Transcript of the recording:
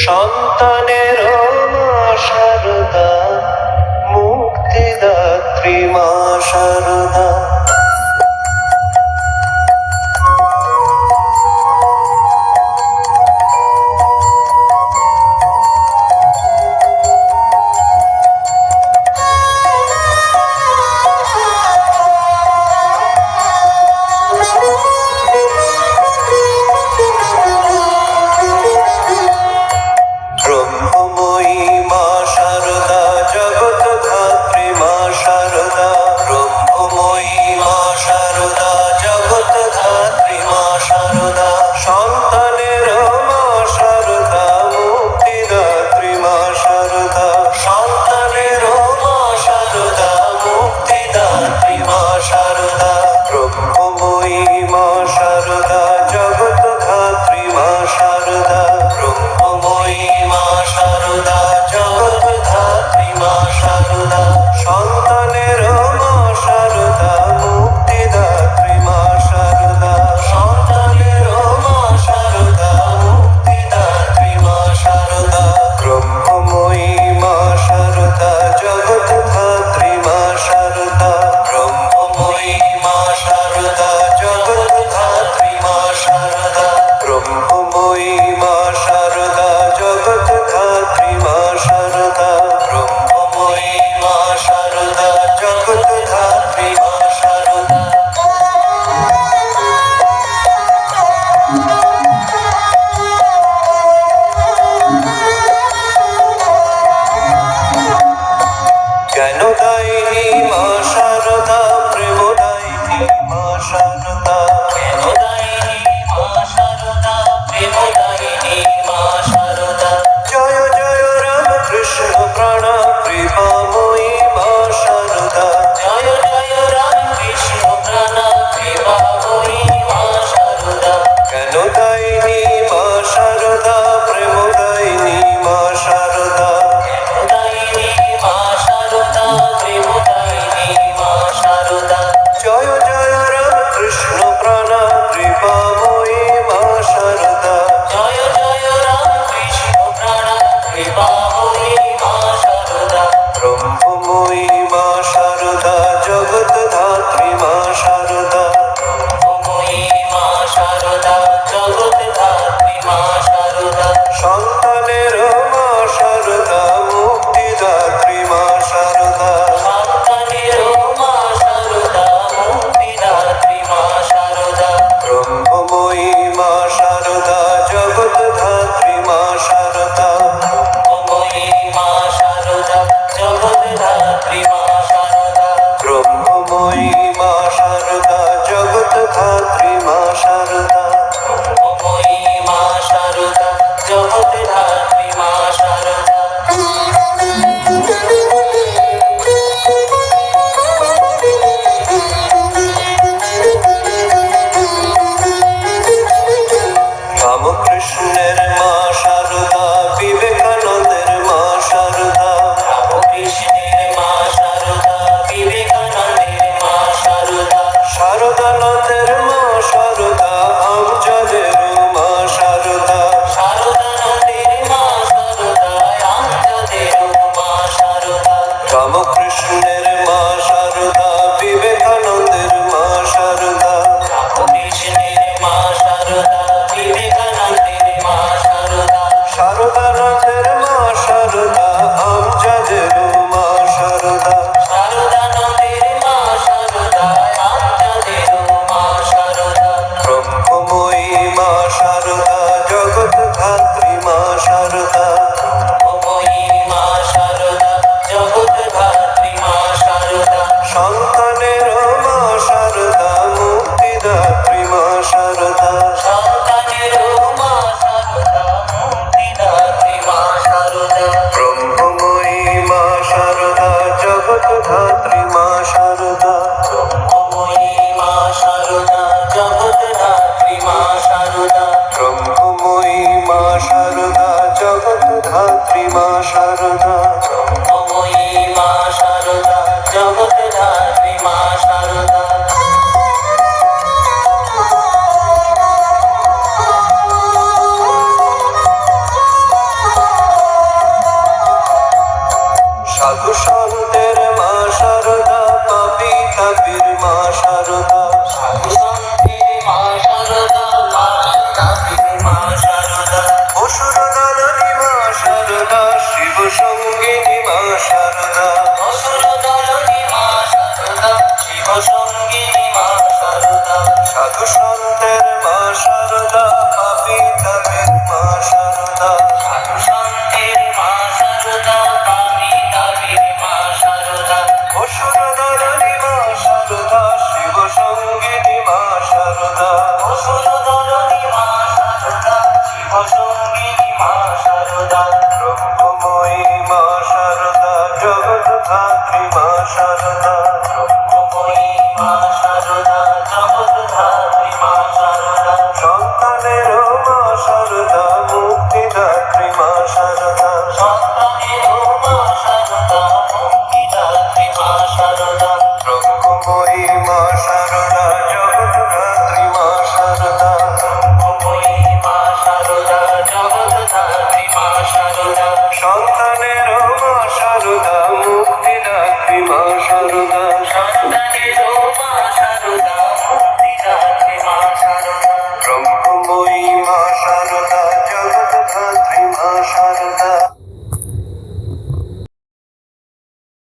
সন্তানের মা শারদা, মুক্তিদাত্রী মা শারদা। ব্রহ্মময়ী মা শারদা, জগৎধাত্রী মা শারদা। ব্রহ্মময়ী মা শারদা, জগৎধাত্রী মা শারদা। সন্তানের মা শারদা, মুক্তিদাত্রী মা শারদা। সন্তানের মা শারদা, মুক্তিদাত্রী মা শারদা। ব্রহ্মময়ী মা শারদা, জগৎধাত্রী মা শারদা। ব্রহ্মময়ী মা শারদা, জগৎধাত্রী মা শারদা। সন্তানের মা শারদা, মুক্তিদাত্রী মা শারদা। সন্তানের মা শারদা, মুক্তিদাত্রী মা শারদা। ব্রহ্মময়ী মা শারদা, জগৎধাত্রী মা শারদা। ব্রহ্মময়ী মা শারদা, জগৎধাত্রী মা শারদা। ব্রহ্মময়ী মা শারদা, জগৎধাত্রী মা শারদা। ব্রহ্মময়ী মা শারদা, জগৎধাত্রী মা শারদা। জ্ঞানদায়িনী মা শারদা, প্রেমদায়িনী মা শারদা। জ্ঞানদায়িনী মা শারদা, প্রেমদায়িনী মা শারদা। জয় জয় রাম কৃষ্ণ প্রাণ কৃপাময়ী মা শারদা। জয় জয় রাম কৃষ্ণ প্রাণ কৃপাময়ী মা শারদা। জ্ঞানদায়িনী মা শারদা, প্রেমদায়িনী মা শারদা। জ্ঞানদায়িনী মা শারদা, প্রেমদায়িনী মা শারদা। জয় জয় রাম কৃষ্ণ প্রাণ কৃপাময়ী মা শারদা। জয় জয় রাম কৃষ্ণ প্রাণ কৃপাময়ী মা শারদা। ব্রহ্মময়ী মা শারদা, জগৎধাত্রী মা শারদা। ব্রহ্মময়ী মা শারদা, জগৎধাত্রী মা শারদা। সন্তানের মা শারদা, মুক্তিদাত্রী মা শারদা। সন্তানের মা শারদা, মুক্তিদাত্রী মা শারদা। ব্রহ্মময়ী মা শারদা, জগৎধাত্রী মা শারদা। ব্রহ্মময়ী মা শারদা, জগৎধাত্রী মা শারদা। ব্রহ্মময়ী মা শারদা, জগৎধাত্রী মা শারদা। ব্রহ্মময়ী মা শারদা, জগৎধাত্রী মা শারদা। রামকৃষ্ণের মা শারদা, বিবেকানন্দের মা শারদা। রামকৃষ্ণের মা শারদা, বিবেকানন্দের মা শারদা। শারদানন্দের মা শারদা, আমজাদের মা শারদা। শারদানন্দের মা শারদা, আমজাদের মা শারদা। রামকৃষ্ণের মা শারদা, বিবেকানন্দের মা শারদা। রামকৃষ্ণের মা শারদা, বিবেকানন্দের মা শারদা। শারদানন্দের মা শারদা, আমজাদের মা শারদা। শারদানন্দের মা শারদা, আমজাদের মা শারদা। ব্রহ্মময়ী মা শারদা, জগৎধাত্রী মা শারদা। ব্রহ্মময়ী মা শারদা, জগৎধাত্রী মা শারদা। সন্তানের মা শারদা, মুক্তিদাত্রী মা শারদা। সন্তানের মা শারদা, মুক্তিদাত্রী মা শারদা। ব্রহ্মময়ী মা শারদা, জগৎধাত্রী মা শারদা। ব্রহ্মময়ী মা শারদা, জগৎধাত্রী মা শারদা। ব্রহ্মময়ী মা শারদা, জগৎধাত্রী মা শারদা।